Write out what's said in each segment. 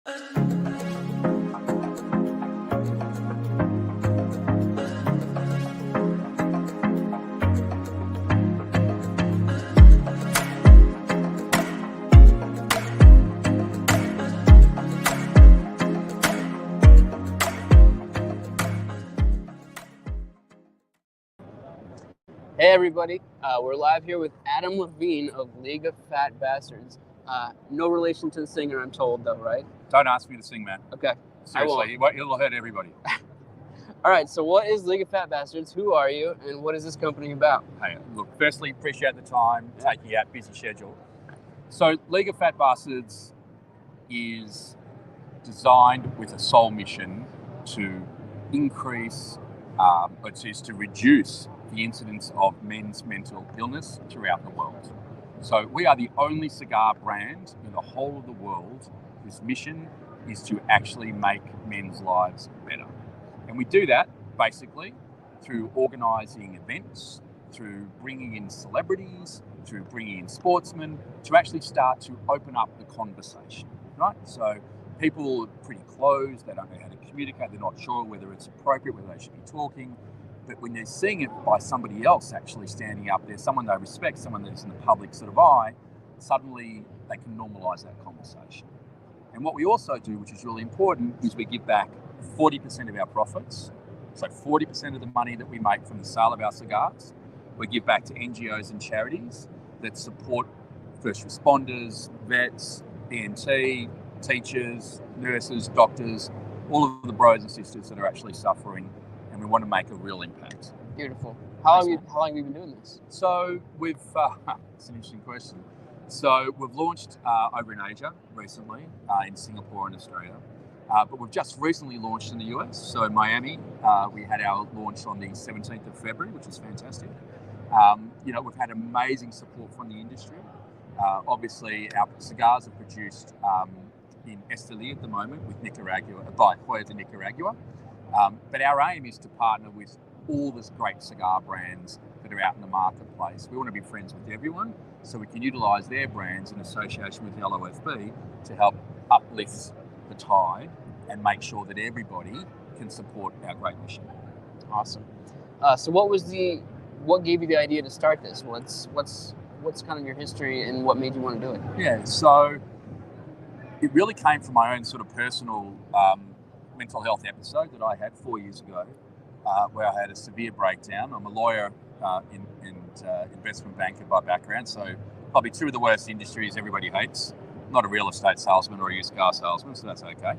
Hey everybody, we're live here with Adam Levine of League of Fat Bastards. No relation to the singer, I'm told, though, right? Don't ask me to sing, man. Okay. Seriously, it'll hurt everybody. All right, so what is League of Fat Bastards? Who are you, and what is this company about? Hey, look, firstly, appreciate the time, taking you out, busy schedule. So League of Fat Bastards is designed with a sole mission to increase, to reduce the incidence of men's mental illness throughout the world. So we are the only cigar brand in the whole of the world whose mission is to actually make men's lives better. And we do that basically through organising events, through bringing in celebrities, through bringing in sportsmen, to actually start to open up the conversation, right? So people are pretty closed, they don't know how to communicate, they're not sure whether it's appropriate, whether they should be talking. But when they're seeing it by somebody else actually standing up there, someone they respect, someone that's in the public sort of eye, suddenly they can normalise that conversation. And what we also do, which is really important, is we give back 40% of our profits. So 40% of the money that we make from the sale of our cigars, we give back to NGOs and charities that support first responders, vets, EMT, teachers, nurses, doctors, all of the bros and sisters that are actually suffering, and we want to make a real impact. Beautiful. How long have you been doing this? So we've, it's an interesting question. So we've launched over in Asia recently, in Singapore and Australia, but we've just recently launched in the US. So in Miami, we had our launch on the 17th of February, which was fantastic. We've had amazing support from the industry. Obviously, our cigars are produced in Esteli at the moment with Nicaragua, by Joya de Nicaragua. But our aim is to partner with all these great cigar brands that are out in the marketplace. We want to be friends with everyone, so we can utilise their brands in association with the LOFB to help uplift the tide and make sure that everybody can support our great mission. Awesome. So what gave you the idea to start this? What's kind of your history and what made you want to do it? Yeah, so it really came from my own sort of personal mental health episode that I had 4 years ago, where I had a severe breakdown. I'm a lawyer and investment banker by background, so probably two of the worst industries everybody hates. Not a real estate salesman or a used car salesman, so that's okay.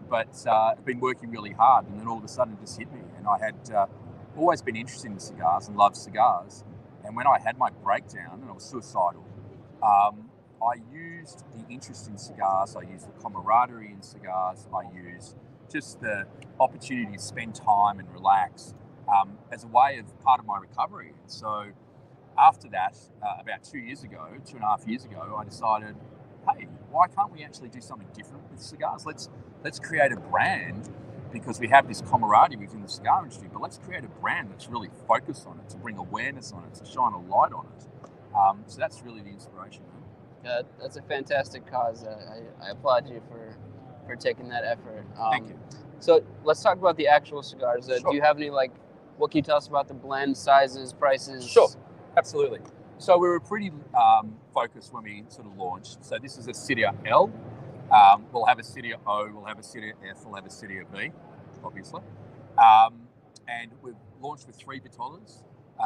But I've been working really hard, and then all of a sudden it just hit me. And I had always been interested in cigars and loved cigars. And when I had my breakdown and I was suicidal, I used the interest in cigars, I used the camaraderie in cigars, I used just the opportunity to spend time and relax as a way of part of my recovery. So after that, about 2.5 years ago, I decided, hey, why can't we actually do something different with cigars? Let's create a brand, because we have this camaraderie within the cigar industry, but let's create a brand that's really focused on it, to bring awareness on it, to shine a light on it. So that's really the inspiration. That's a fantastic cause. I applaud you for taking that effort. Thank you. So let's talk about the actual cigars. Sure. Do you have any, what can you tell us about the blend, sizes, prices? Sure, absolutely. So we were pretty focused when we sort of launched. So this is a Cydia L. We'll have a Cydia O, we'll have a Cydia F, we'll have a Cydia B, obviously. And we've launched with 3 vitolas.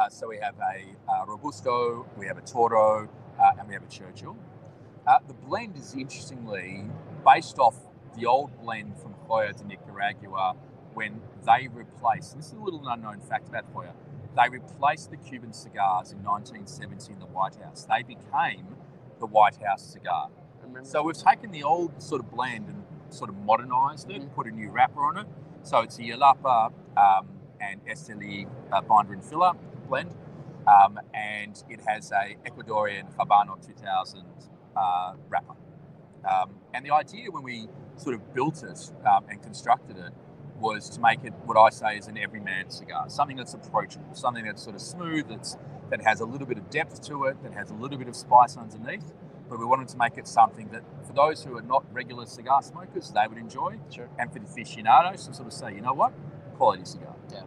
So we have a Robusto, we have a Toro, and we have a Churchill. The blend is interestingly based off the old blend from Joya de Nicaragua when they replaced, and this is a little unknown fact about Joya, they replaced the Cuban cigars in 1970 in the White House. They became the White House cigar. So we've taken the old sort of blend and sort of modernised it, put a new wrapper on it. So it's a Yalapa and Esteli binder and filler blend. And it has a Ecuadorian Habano 2000 wrapper. And the idea when we sort of built it and constructed it was to make it what I say is an everyman cigar, something that's approachable, something that's sort of smooth, that has a little bit of depth to it, that has a little bit of spice underneath, but we wanted to make it something that for those who are not regular cigar smokers, they would enjoy. Sure. And for the aficionados to sort of say, you know what, quality cigar. Yeah.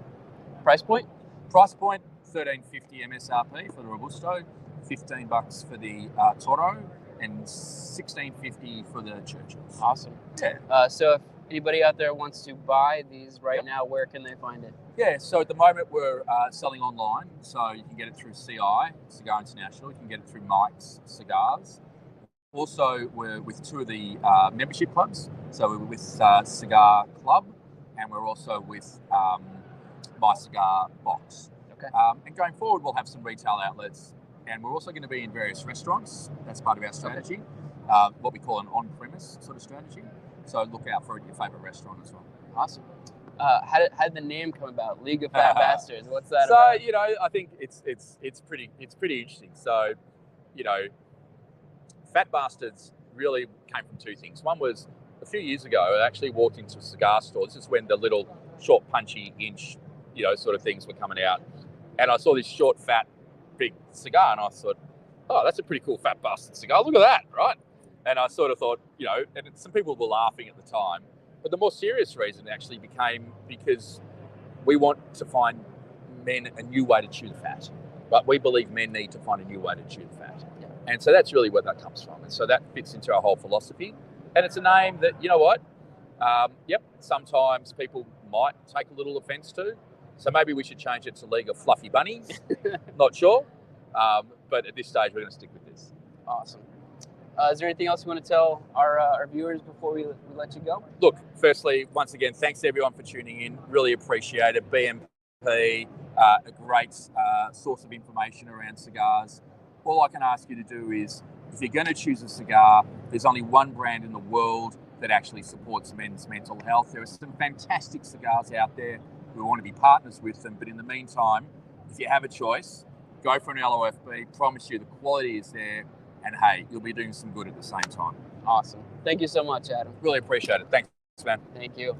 Price point? Price point, $13.50 MSRP for the Robusto, $15 for the Toro, and $16.50 for the Churchills. Awesome. Yeah. So if anybody out there wants to buy these right now, where can they find it? Yeah, so at the moment we're selling online. So you can get it through CI, Cigar International. You can get it through Mike's Cigars. Also, we're with two of the membership clubs. So we're with Cigar Club, and we're also with My Cigar Box. Okay. And going forward, we'll have some retail outlets, and we're also going to be in various restaurants. That's part of our strategy, what we call an on-premise sort of strategy. So look out for your favourite restaurant as well. Awesome. How did the name come about? League of Fat Bastards. What's that about? So, you know, I think it's pretty interesting. So, you know, Fat Bastards really came from two things. One was a few years ago, I actually walked into a cigar store. This is when the little short, punchy inch, you know, sort of things were coming out. And I saw this short, fat, big cigar, and I thought, oh, that's a pretty cool Fat Bastard cigar. Look at that, right? And I sort of thought, you know, and some people were laughing at the time. But the more serious reason actually became because we want to find men a new way to chew the fat. But we believe men need to find a new way to chew the fat. Yeah. And so that's really where that comes from. And so that fits into our whole philosophy. And it's a name that, you know what, sometimes people might take a little offense to. So maybe we should change it to League of Fluffy Bunnies. Not sure. But at this stage, we're going to stick with this. Awesome. Is there anything else you want to tell our viewers before we let you go? Look, firstly, once again, thanks everyone for tuning in. Really appreciate it. BMP, a great source of information around cigars. All I can ask you to do is, if you're going to choose a cigar, there's only one brand in the world that actually supports men's mental health. There are some fantastic cigars out there. We want to be partners with them. But in the meantime, if you have a choice, go for an LOFB. Promise you the quality is there. And hey, you'll be doing some good at the same time. Awesome. Thank you so much, Adam. Really appreciate it. Thanks, man. Thank you.